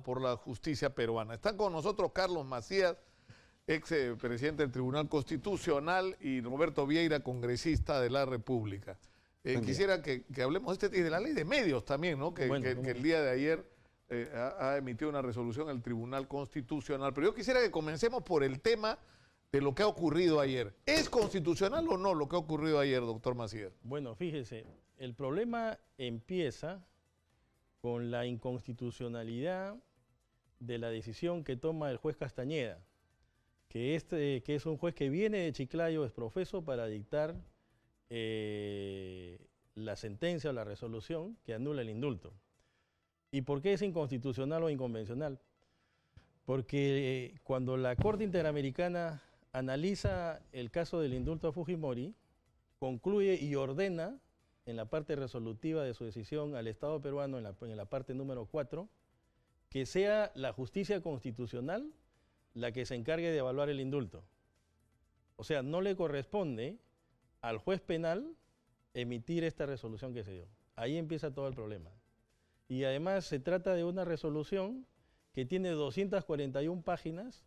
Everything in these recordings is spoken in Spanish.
Por la justicia peruana. Están con nosotros Carlos Macías, ex presidente del Tribunal Constitucional, y Roberto Vieira, congresista de la República. Quisiera que hablemos y de la ley de medios también, ¿no? Que el día de ayer ha emitido una resolución el Tribunal Constitucional. Pero yo quisiera que comencemos por el tema de lo que ha ocurrido ayer. ¿Es constitucional o no lo que ha ocurrido ayer, doctor Macías? Bueno, fíjese, el problema empieza con la inconstitucionalidad de la decisión que toma el juez Castañeda, que es un juez que viene de Chiclayo, es profeso para dictar la sentencia o la resolución que anula el indulto. ¿Y por qué es inconstitucional o inconvencional? Porque cuando la Corte Interamericana analiza el caso del indulto a Fujimori, concluye y ordena en la parte resolutiva de su decisión al Estado peruano, en la parte número 4, que sea la justicia constitucional la que se encargue de evaluar el indulto. O sea, no le corresponde al juez penal emitir esta resolución que se dio. Ahí empieza todo el problema. Y además se trata de una resolución que tiene 241 páginas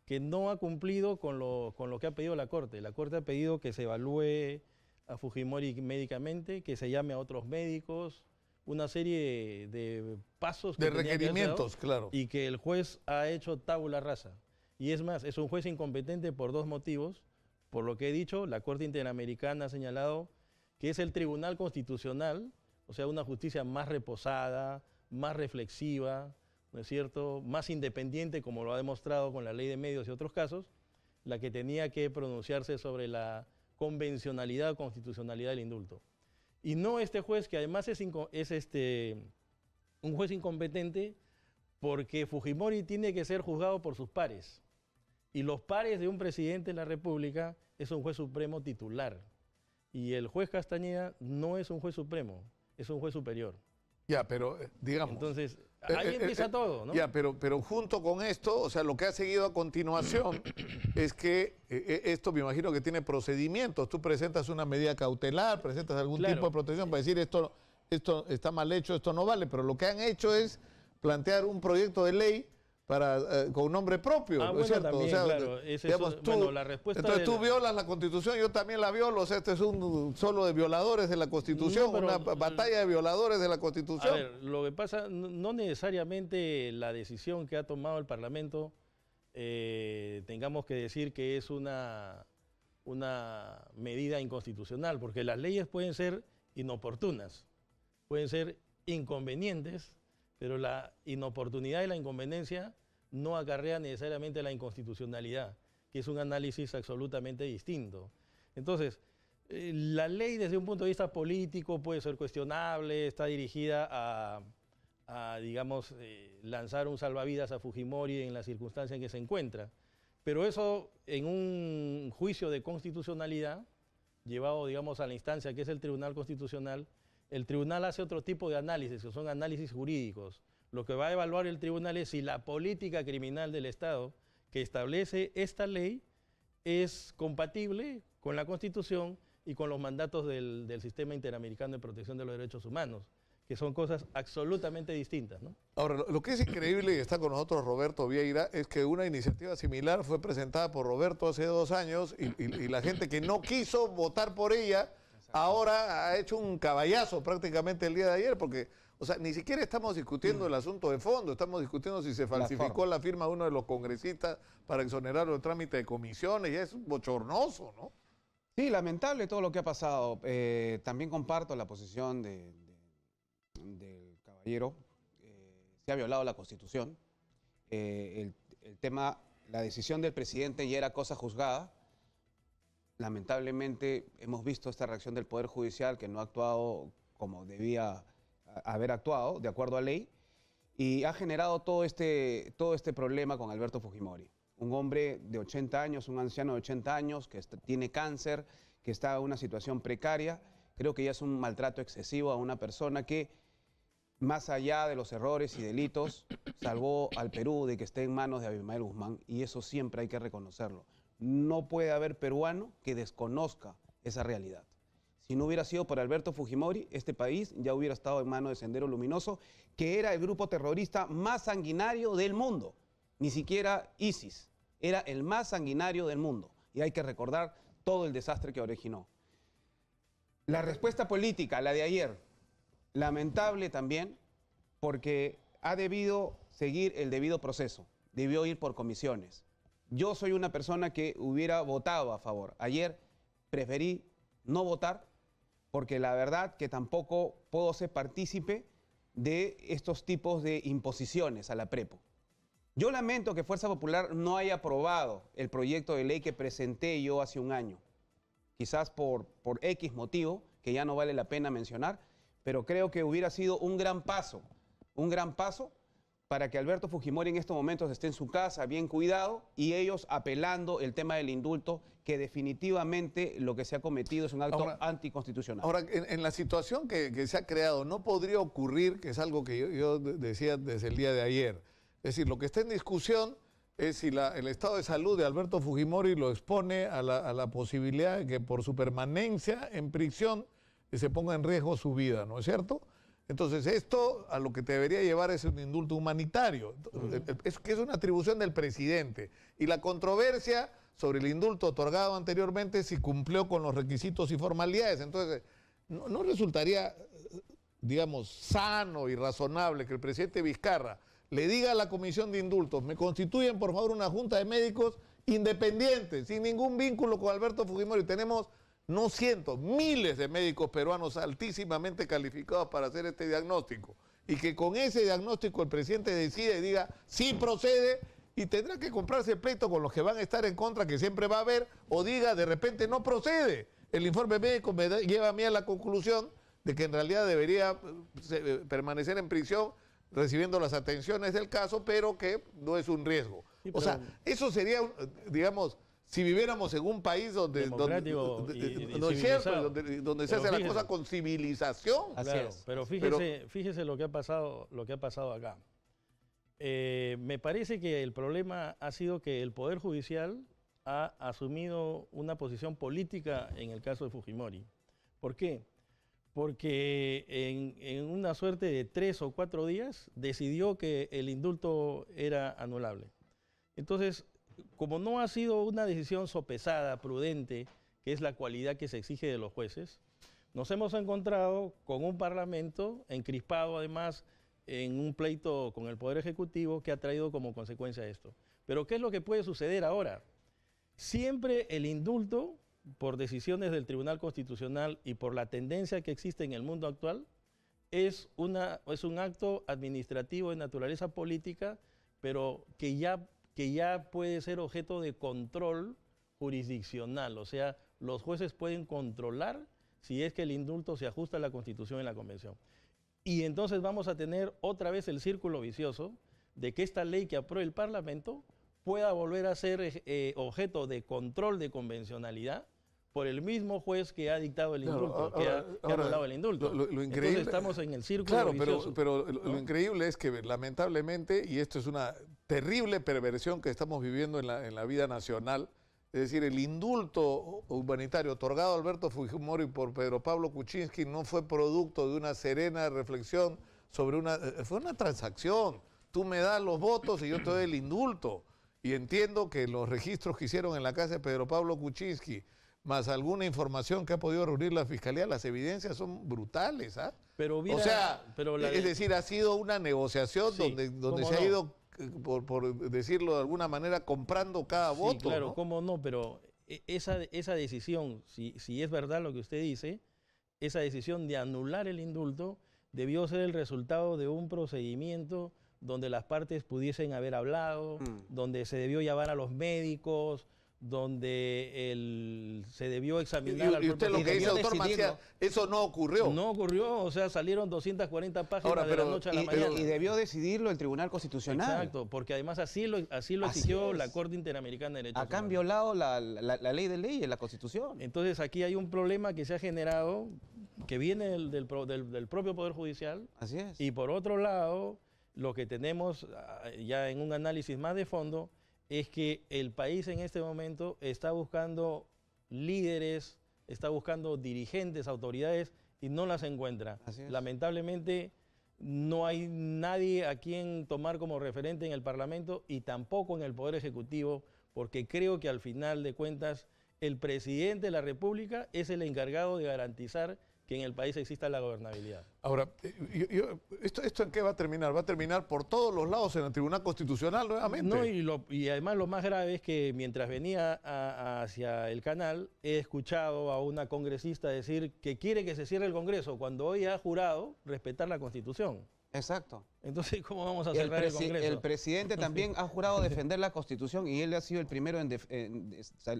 que no ha cumplido con lo que ha pedido la Corte. La Corte ha pedido que se evalúe a Fujimori médicamente, que se llame a otros médicos, una serie de pasos de requerimientos, claro. Y que el juez ha hecho tabula rasa. Y es más, es un juez incompetente por dos motivos. Por lo que he dicho, la Corte Interamericana ha señalado que es el Tribunal Constitucional, o sea, una justicia más reposada, más reflexiva, ¿no es cierto?, más independiente, como lo ha demostrado con la ley de medios y otros casos, la que tenía que pronunciarse sobre la convencionalidad o constitucionalidad del indulto. Y no este juez, que además es un juez incompetente, porque Fujimori tiene que ser juzgado por sus pares. Y los pares de un presidente de la República es un juez supremo titular. Y el juez Castañeda no es un juez supremo, es un juez superior. Ya, pero digamos... Entonces, ahí empieza todo, ¿no? Ya, pero junto con esto, o sea, lo que ha seguido a continuación es que esto me imagino que tiene procedimientos. Tú presentas una medida cautelar, presentas algún tipo de protección para decir esto está mal hecho, esto no vale, pero lo que han hecho es plantear un proyecto de ley con nombre propio, ¿no es cierto? También, o sea, claro, digamos, la respuesta entonces tú violas la Constitución, yo también la violo, o sea, este es un solo de violadores de la Constitución, no, una batalla de violadores de la Constitución. A ver, lo que pasa, no necesariamente la decisión que ha tomado el Parlamento tengamos que decir que es una medida inconstitucional, porque las leyes pueden ser inoportunas, pueden ser inconvenientes, pero la inoportunidad y la inconveniencia no acarrea necesariamente la inconstitucionalidad, que es un análisis absolutamente distinto. Entonces, la ley desde un punto de vista político puede ser cuestionable, está dirigida a digamos, lanzar un salvavidas a Fujimori en la circunstancia en que se encuentra. Pero eso, en un juicio de constitucionalidad, llevado, digamos, a la instancia que es el Tribunal Constitucional, el tribunal hace otro tipo de análisis, que son análisis jurídicos. Lo que va a evaluar el tribunal es si la política criminal del Estado que establece esta ley es compatible con la Constitución y con los mandatos del Sistema Interamericano de Protección de los Derechos Humanos, que son cosas absolutamente distintas, ¿no? Ahora, lo que es increíble, y está con nosotros Roberto Vieira, es que una iniciativa similar fue presentada por Roberto hace 2 años y la gente que no quiso votar por ella ahora ha hecho un caballazo prácticamente el día de ayer, porque, o sea, ni siquiera estamos discutiendo el asunto de fondo, estamos discutiendo si se falsificó la firma de uno de los congresistas para exonerarlo del trámite de comisiones, y es bochornoso, ¿no? Sí, lamentable todo lo que ha pasado. También comparto la posición del caballero. Se ha violado la Constitución. El tema, la decisión del presidente ya era cosa juzgada. Lamentablemente hemos visto esta reacción del Poder Judicial, que no ha actuado como debía haber actuado, de acuerdo a ley, y ha generado todo este problema con Alberto Fujimori. Un hombre de 80 años, un anciano de 80 años, que tiene cáncer, que está en una situación precaria. Creo que ya es un maltrato excesivo a una persona que, más allá de los errores y delitos, salvó al Perú de que esté en manos de Abimael Guzmán, y eso siempre hay que reconocerlo. No puede haber peruano que desconozca esa realidad. Si no hubiera sido por Alberto Fujimori, este país ya hubiera estado en manos de Sendero Luminoso, que era el grupo terrorista más sanguinario del mundo. Ni siquiera ISIS, era el más sanguinario del mundo. Y hay que recordar todo el desastre que originó. La respuesta política, la de ayer, lamentable también, porque ha debido seguir el debido proceso, debió ir por comisiones. Yo soy una persona que hubiera votado a favor. Ayer preferí no votar porque la verdad que tampoco puedo ser partícipe de estos tipos de imposiciones a la Prepo. Yo lamento que Fuerza Popular no haya aprobado el proyecto de ley que presenté yo hace un año. Quizás por X motivo, que ya no vale la pena mencionar, pero creo que hubiera sido un gran paso para que Alberto Fujimori en estos momentos esté en su casa, bien cuidado, y ellos apelando el tema del indulto, que definitivamente lo que se ha cometido es un acto anticonstitucional. Ahora, en la situación que se ha creado, ¿no podría ocurrir, que es algo que yo decía desde el día de ayer? Es decir, lo que está en discusión es si el estado de salud de Alberto Fujimori lo expone a la posibilidad de que por su permanencia en prisión se ponga en riesgo su vida, ¿no es cierto? Entonces, esto a lo que te debería llevar es un indulto humanitario, es que es una atribución del presidente. Y la controversia sobre el indulto otorgado anteriormente si cumplió con los requisitos y formalidades. Entonces, no resultaría, digamos, sano y razonable que el presidente Vizcarra le diga a la comisión de indultos: me constituyen por favor una junta de médicos independientes, sin ningún vínculo con Alberto Fujimori. Tenemos no cientos, miles de médicos peruanos altísimamente calificados para hacer este diagnóstico. Y que con ese diagnóstico el presidente decide y diga sí procede, y tendrá que comprarse el pleito con los que van a estar en contra, que siempre va a haber, o diga de repente no procede. El informe médico me lleva a mí a la conclusión de que en realidad debería permanecer en prisión recibiendo las atenciones del caso, pero que no es un riesgo. Sí, o sea, eso sería, digamos, si viviéramos en un país donde no es cierto, donde se hace la cosa con civilización. Claro, pero fíjese lo que ha pasado acá. Me parece que el problema ha sido que el Poder Judicial ha asumido una posición política en el caso de Fujimori. ¿Por qué? Porque en una suerte de 3 o 4 días decidió que el indulto era anulable. Entonces, como no ha sido una decisión sopesada, prudente, que es la cualidad que se exige de los jueces, nos hemos encontrado con un parlamento encrispado además en un pleito con el Poder Ejecutivo que ha traído como consecuencia esto. Pero ¿qué es lo que puede suceder ahora? Siempre el indulto, por decisiones del Tribunal Constitucional y por la tendencia que existe en el mundo actual, es un acto administrativo de naturaleza política, pero que ya puede ser objeto de control jurisdiccional. O sea, los jueces pueden controlar si es que el indulto se ajusta a la Constitución y la Convención. Y entonces vamos a tener otra vez el círculo vicioso de que esta ley que apruebe el Parlamento pueda volver a ser objeto de control de convencionalidad por el mismo juez que ha dictado el indulto, que ha anulado el indulto. Lo increíble, entonces estamos en el círculo vicioso. Pero lo increíble es que lamentablemente, y esto es una terrible perversión que estamos viviendo en la vida nacional, es decir, el indulto humanitario otorgado a Alberto Fujimori por Pedro Pablo Kuczynski no fue producto de una serena reflexión sobre fue una transacción. Tú me das los votos y yo te doy el indulto. Y entiendo que los registros que hicieron en la casa de Pedro Pablo Kuczynski, más alguna información que ha podido reunir la Fiscalía, las evidencias son brutales. Pero mira, o sea, es decir, ha sido una negociación donde se ha ido, por decirlo de alguna manera, comprando cada voto. Claro, ¿no? cómo no, pero esa decisión, si es verdad lo que usted dice, esa decisión de anular el indulto debió ser el resultado de un procedimiento donde las partes pudiesen haber hablado, donde se debió llamar a los médicos, donde se debió examinar al propio. Y usted lo que dice, doctor Macías, eso no ocurrió. No ocurrió, o sea, salieron 240 páginas de la noche a la mañana. Y debió decidirlo el Tribunal Constitucional. Exacto, porque además así lo exigió la Corte Interamericana de Derechos Humanos. Acá han violado la ley de leyes, la Constitución. Entonces aquí hay un problema que se ha generado, que viene del propio Poder Judicial. Así es. Y por otro lado, lo que tenemos ya en un análisis más de fondo es que el país en este momento está buscando líderes está buscando dirigentes, autoridades y no las encuentra. Así es. Lamentablemente no hay nadie a quien tomar como referente en el Parlamento y tampoco en el Poder Ejecutivo, porque creo que al final de cuentas el presidente de la República es el encargado de garantizar que en el país exista la gobernabilidad. Ahora, ¿esto en qué va a terminar? ¿Va a terminar por todos los lados en el Tribunal Constitucional nuevamente? No, y además lo más grave es que mientras venía hacia el canal, he escuchado a una congresista decir que quiere que se cierre el Congreso, cuando hoy ha jurado respetar la Constitución. Exacto. Entonces, ¿cómo vamos a cerrar el Congreso? El presidente también ha jurado defender la Constitución y él ha sido el primero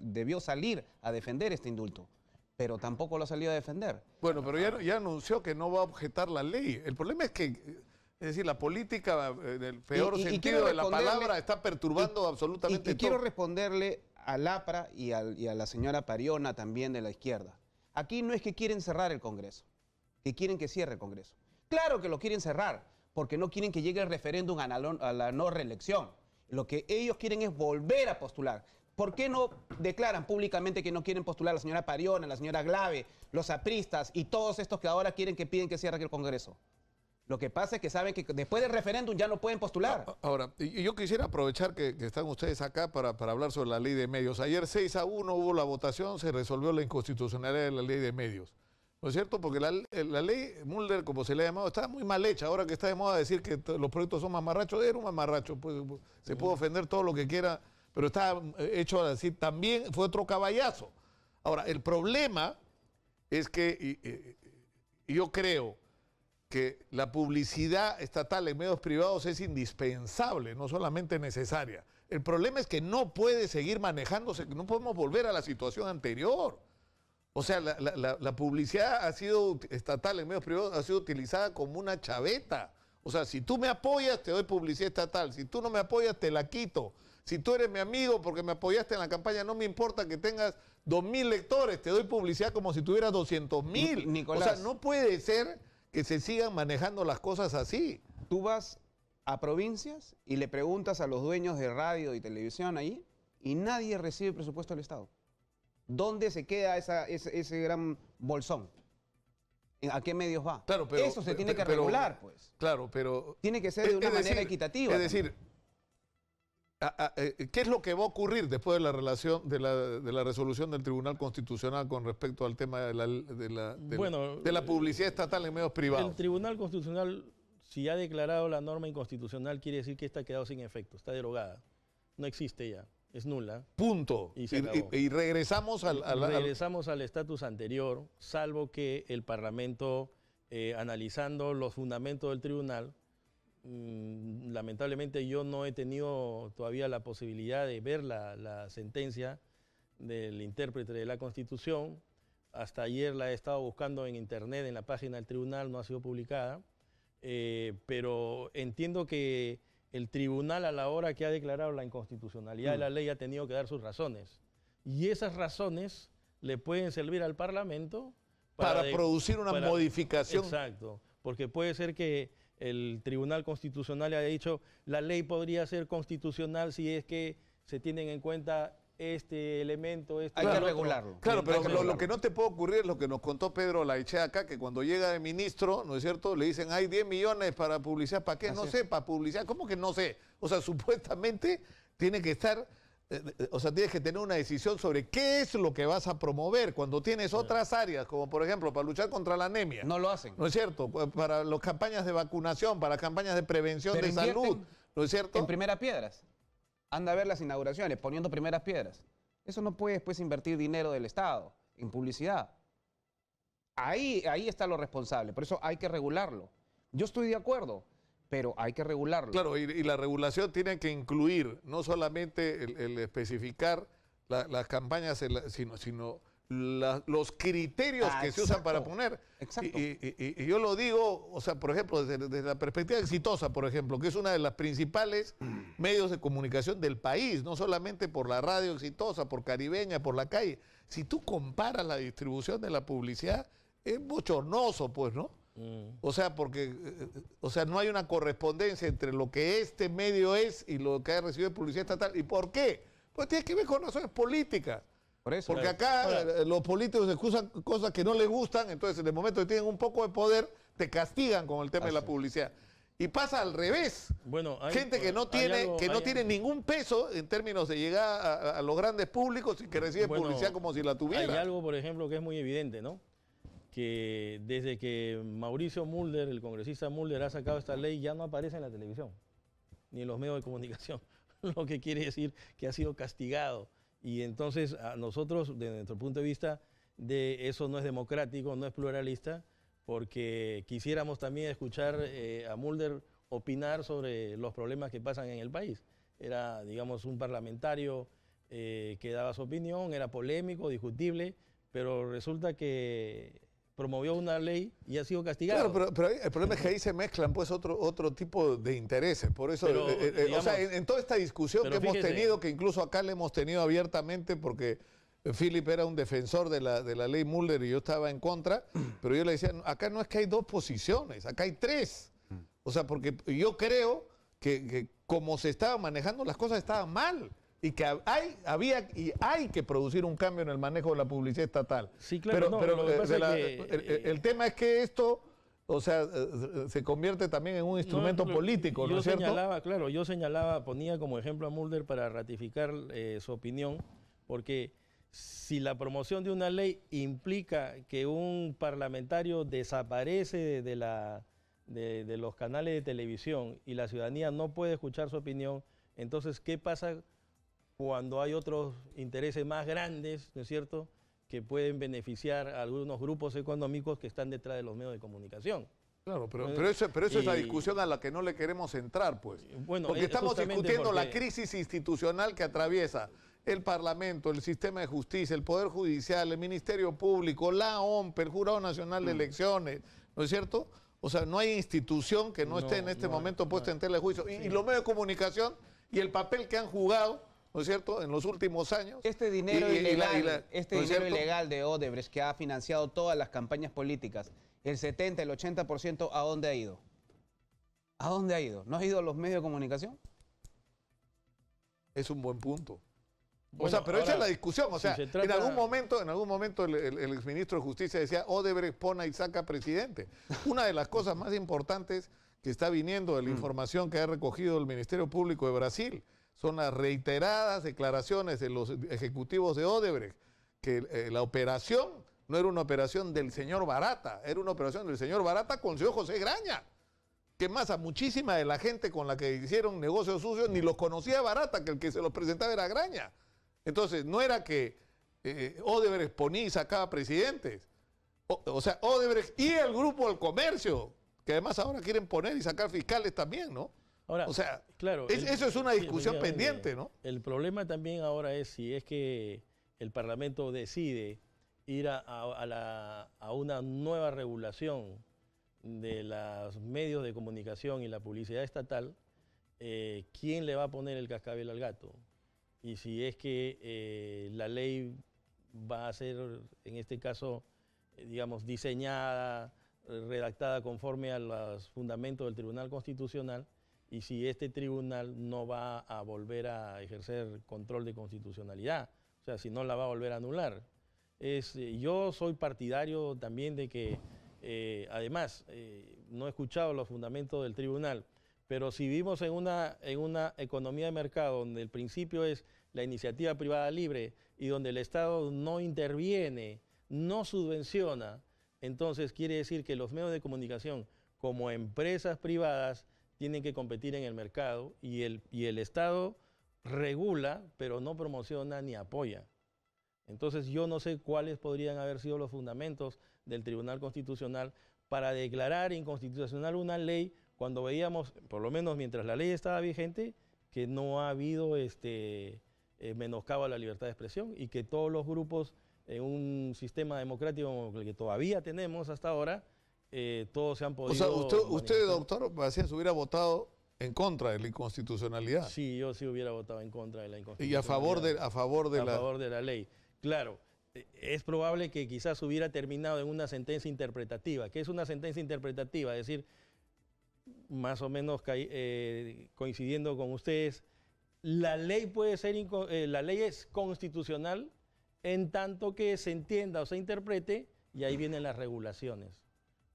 debió salir a defender este indulto, pero tampoco lo ha salido a defender. Bueno, pero ya anunció que no va a objetar la ley. El problema es que, es decir, la política, en el peor sentido de la palabra, está perturbando absolutamente todo. Quiero responderle al APRA y a la señora Pariona también de la izquierda. Aquí no es que quieren cerrar el Congreso, que quieren que cierre el Congreso. Claro que lo quieren cerrar, porque no quieren que llegue el referéndum a la no reelección. Lo que ellos quieren es volver a postular. ¿Por qué no declaran públicamente que no quieren postular a la señora Pariona, la señora Glave, los apristas y todos estos que ahora piden que cierre el Congreso? Lo que pasa es que saben que después del referéndum ya no pueden postular. Ahora, yo quisiera aprovechar que están ustedes acá para hablar sobre la ley de medios. Ayer 6-1 hubo la votación, se resolvió la inconstitucionalidad de la ley de medios. ¿No es cierto? Porque la ley Mulder, como se le ha llamado, está muy mal hecha. Ahora que está de moda decir que los proyectos son mamarrachos, era un mamarracho. Pues, se puede ofender todo lo que quiera, pero está hecho así también, fue otro caballazo. Ahora, el problema es que yo creo que la publicidad estatal en medios privados es indispensable, no solamente necesaria. El problema es que no puede seguir manejándose, no podemos volver a la situación anterior. O sea, la publicidad estatal en medios privados ha sido utilizada como una chaveta. O sea, si tú me apoyas, te doy publicidad estatal. Si tú no me apoyas, te la quito. Si tú eres mi amigo porque me apoyaste en la campaña, no me importa que tengas 2.000 lectores, te doy publicidad como si tuvieras 200.000. Nicolás, o sea, no puede ser que se sigan manejando las cosas así. Tú vas a provincias y le preguntas a los dueños de radio y televisión ahí y nadie recibe presupuesto del Estado. ¿Dónde se queda ese gran bolsón? ¿A qué medios va? Claro, pero, eso se tiene que regular, pues. Claro, pero... Tiene que ser de una manera equitativa. Es decir, ¿qué es lo que va a ocurrir después de la relación de la resolución del Tribunal Constitucional con respecto al tema de la publicidad estatal en medios privados? El Tribunal Constitucional, si ha declarado la norma inconstitucional, quiere decir que esta ha quedado sin efecto, está derogada. No existe ya, es nula. Punto. Y regresamos regresamos al estatus anterior, salvo que el Parlamento, analizando los fundamentos del tribunal, lamentablemente yo no he tenido todavía la posibilidad de ver la sentencia del intérprete de la Constitución. Hasta ayer la he estado buscando en internet, en la página del tribunal, no ha sido publicada, pero entiendo que el tribunal, a la hora que ha declarado la inconstitucionalidad de la ley, ha tenido que dar sus razones. Y esas razones le pueden servir al Parlamento para producir una modificación. Exacto, porque puede ser que el Tribunal Constitucional haya dicho la ley podría ser constitucional si es que se tienen en cuenta este elemento. Hay que regularlo. Claro, pero lo que no te puede ocurrir es lo que nos contó Pedro Laichea acá, que cuando llega de ministro, ¿no es cierto?, le dicen hay 10 millones para publicidad. ¿Para qué? No sé, para publicidad. ¿Cómo que no sé? O sea, supuestamente tiene que estar... O sea, tienes que tener una decisión sobre qué es lo que vas a promover cuando tienes otras áreas, como por ejemplo para luchar contra la anemia. No lo hacen. ¿No es cierto? Para las campañas de vacunación, para campañas de prevención de salud. ¿No es cierto? En primeras piedras. Anda a ver las inauguraciones, poniendo primeras piedras. Eso no puede después invertir dinero del Estado en publicidad. Ahí está lo responsable. Por eso hay que regularlo. Yo estoy de acuerdo, pero hay que regularlo. Claro, y la regulación tiene que incluir no solamente el especificar las campañas, sino los criterios que se usan para poner. Exacto. Y yo lo digo, o sea, por ejemplo, desde la perspectiva Exitosa, por ejemplo, que es una de las principales medios de comunicación del país, no solamente por la radio Exitosa, por Caribeña, por La Calle. Si tú comparas la distribución de la publicidad, es bochornoso, pues, ¿no? O sea, porque no hay una correspondencia entre lo que este medio es y lo que ha recibido de publicidad estatal. ¿Y por qué? Pues tiene que ver con razones políticas. Por eso. Porque acá los políticos excusan cosas que no les gustan, entonces en el momento que tienen un poco de poder, te castigan con el tema de la publicidad. Y pasa al revés. Bueno, Gente que no tiene ningún peso en términos de llegar a los grandes públicos y que recibe publicidad como si la tuviera. Hay algo, por ejemplo, que es muy evidente, ¿no? Que desde que Mauricio Mulder, el congresista Mulder, ha sacado esta ley, ya no aparece en la televisión, ni en los medios de comunicación. Lo que quiere decir que ha sido castigado. Y entonces, a nosotros, desde nuestro punto de vista, eso no es democrático, no es pluralista, porque quisiéramos también escuchar a Mulder opinar sobre los problemas que pasan en el país. Era, digamos, un parlamentario que daba su opinión, era polémico, discutible, pero resulta que promovió una ley y ha sido castigado. Claro, pero el problema es que ahí se mezclan pues otro tipo de intereses. Por eso, Pero, digamos, o sea, en toda esta discusión que hemos tenido, que incluso acá la hemos tenido abiertamente, porque Philip era un defensor de la ley Mulder y yo estaba en contra, pero yo le decía, acá no es que hay dos posiciones, acá hay tres. O sea, porque yo creo que como se estaban manejando las cosas estaban mal. Y que hay que producir un cambio en el manejo de la publicidad estatal. Sí, claro. Pero el tema es que esto, o sea, se convierte también en un instrumento político, ¿no es cierto? Yo ponía como ejemplo a Mulder para ratificar su opinión, porque si la promoción de una ley implica que un parlamentario desaparece de los canales de televisión y la ciudadanía no puede escuchar su opinión, entonces, ¿qué pasa cuando hay otros intereses más grandes, ¿no es cierto?, que pueden beneficiar a algunos grupos económicos que están detrás de los medios de comunicación? Claro, pero eso es la discusión a la que no le queremos entrar, pues. Bueno, porque estamos discutiendo la crisis institucional que atraviesa el Parlamento, el sistema de justicia, el Poder Judicial, el Ministerio Público, la OMP, el Jurado Nacional de Elecciones, ¿no es cierto? O sea, no hay institución que no esté en este momento puesta en tela de juicio. Y los medios de comunicación y el papel que han jugado, ¿no es cierto?, en los últimos años. Este dinero ilegal de Odebrecht que ha financiado todas las campañas políticas, el 70, el 80%, ¿a dónde ha ido? ¿A dónde ha ido? ¿No ha ido a los medios de comunicación? Es un buen punto. Bueno, o sea, pero esa es la discusión. O sea, trata... en algún momento el exministro de Justicia decía, Odebrecht pone y saca presidente. Una de las cosas más importantes que está viniendo de la información que ha recogido el Ministerio Público de Brasil son las reiteradas declaraciones de los ejecutivos de Odebrecht, que la operación no era una operación del señor Barata, era una operación del señor Barata con el señor José Graña. Que más, a muchísima de la gente con la que hicieron negocios sucios ni los conocía Barata, que el que se los presentaba era Graña. Entonces, no era que Odebrecht ponía y sacaba presidentes. O sea, Odebrecht y el Grupo del Comercio, que además ahora quieren poner y sacar fiscales también, ¿no? Ahora, o sea, claro, eso es una discusión pendiente, ¿no? El problema también ahora es si es que el Parlamento decide ir a una nueva regulación de los medios de comunicación y la publicidad estatal, ¿quién le va a poner el cascabel al gato? Y si es que la ley va a ser, en este caso, digamos, diseñada, redactada conforme a los fundamentos del Tribunal Constitucional, y si este tribunal no va a volver a ejercer control de constitucionalidad, o sea, si no la va a volver a anular. Yo soy partidario también de que, además, no he escuchado los fundamentos del tribunal, pero si vivimos en una economía de mercado donde el principio es la iniciativa privada libre y donde el Estado no interviene, no subvenciona, entonces quiere decir que los medios de comunicación como empresas privadas tienen que competir en el mercado y el Estado regula, pero no promociona ni apoya. Entonces yo no sé cuáles podrían haber sido los fundamentos del Tribunal Constitucional para declarar inconstitucional una ley cuando veíamos, por lo menos mientras la ley estaba vigente, que no ha habido menoscabo a la libertad de expresión y que todos los grupos en un sistema democrático como el que todavía tenemos hasta ahora, todos se han podido... O sea, usted, doctor Macías, hubiera votado en contra de la inconstitucionalidad. Sí, yo sí hubiera votado en contra de la inconstitucionalidad. Y a favor de la ley. Claro, es probable que quizás hubiera terminado en una sentencia interpretativa. ¿Qué es una sentencia interpretativa? Es decir, más o menos coincidiendo con ustedes, la ley puede ser la ley es constitucional en tanto que se entienda o se interprete, y ahí vienen las regulaciones.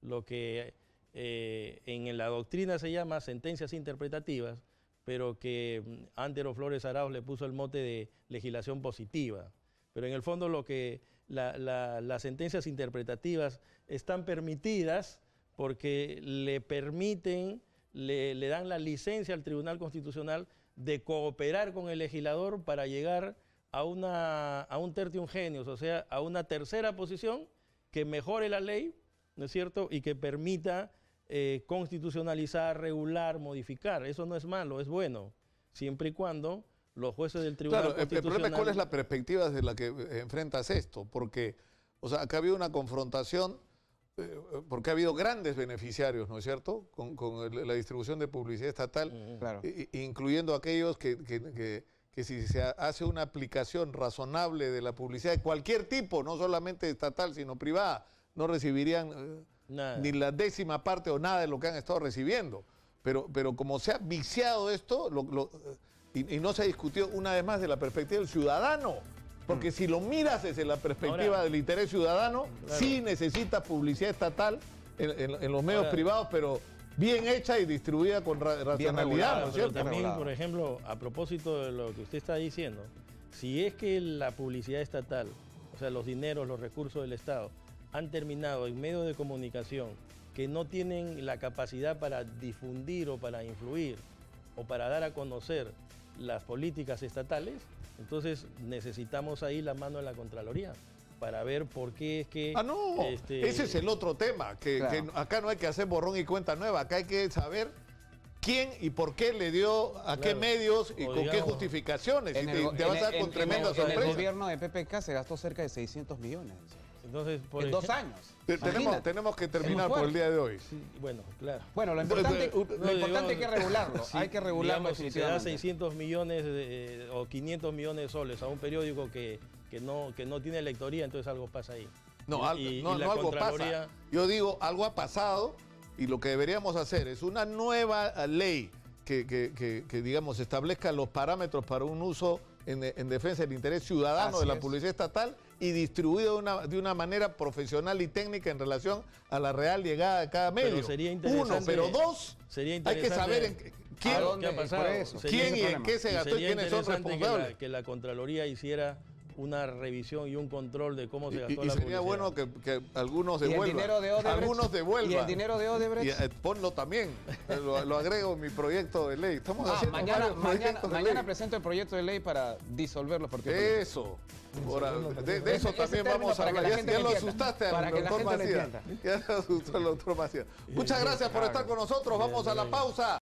Lo que en la doctrina se llama sentencias interpretativas, pero que Antero Flores Arauz le puso el mote de legislación positiva. Pero en el fondo lo que las sentencias interpretativas están permitidas porque le permiten, le dan la licencia al Tribunal Constitucional de cooperar con el legislador para llegar a un tertium genius, o sea, a una tercera posición que mejore la ley, ¿no es cierto?, y que permita constitucionalizar, regular, modificar. Eso no es malo, es bueno, siempre y cuando los jueces del Tribunal Constitucional... El problema es cuál es la perspectiva desde la que enfrentas esto, porque, o sea, acá ha habido una confrontación, porque ha habido grandes beneficiarios, ¿no es cierto?, con la distribución de publicidad estatal, Claro. incluyendo aquellos que si se hace una aplicación razonable de la publicidad de cualquier tipo, no solamente estatal, sino privada, no recibirían ni la 10ª parte o nada de lo que han estado recibiendo. Pero como se ha viciado esto, y no se ha discutido una vez más de la perspectiva del ciudadano, porque si lo miras desde la perspectiva del interés ciudadano, sí necesita publicidad estatal en los medios privados, pero bien hecha y distribuida con racionalidad, ¿no es cierto? Pero también, por ejemplo, a propósito de lo que usted está diciendo, si es que la publicidad estatal, o sea, los dineros, los recursos del Estado, han terminado en medios de comunicación que no tienen la capacidad para difundir o para influir o para dar a conocer las políticas estatales, entonces necesitamos ahí la mano de la Contraloría para ver por qué es que... Ah, no, ese es el otro tema, que acá no hay que hacer borrón y cuenta nueva, acá hay que saber quién y por qué le dio a qué medios y con qué justificaciones, y te vas a dar con tremenda sorpresa. En el gobierno de PPK se gastó cerca de 600 millones. Entonces, en 2 años. Tenemos que terminar por el día de hoy. Sí, bueno, claro. Bueno, lo importante hay que regularlo. Sí, hay que regularlo, digamos, si se da 600 millones o 500 millones de soles a un periódico que no tiene lectoría, entonces algo pasa ahí. No, algo pasa. Yo digo, algo ha pasado y lo que deberíamos hacer es una nueva ley que digamos, establezca los parámetros para un uso en defensa del interés ciudadano de la publicidad estatal y distribuido de una manera profesional y técnica en relación a la real llegada de cada medio. Pero sería interesante, uno, pero dos, hay que saber quién y en qué se gastó y quiénes son responsables. Que la Contraloría hiciera una revisión y un control de cómo se gastó la publicidad. Y sería bueno que algunos devuelvan. ¿Y el dinero de Odebrecht? Algunos devuelvan. ¿Y el dinero de Odebrecht? Ponlo también. Lo agrego en mi proyecto de ley. Estamos haciendo mañana presento el proyecto de ley para disolver los partidos. Eso. De eso también vamos a hablar. Ya lo asustaste al doctor Macías. Ya lo asustó al doctor Macías. Muchas gracias por estar con nosotros. Vamos a la pausa.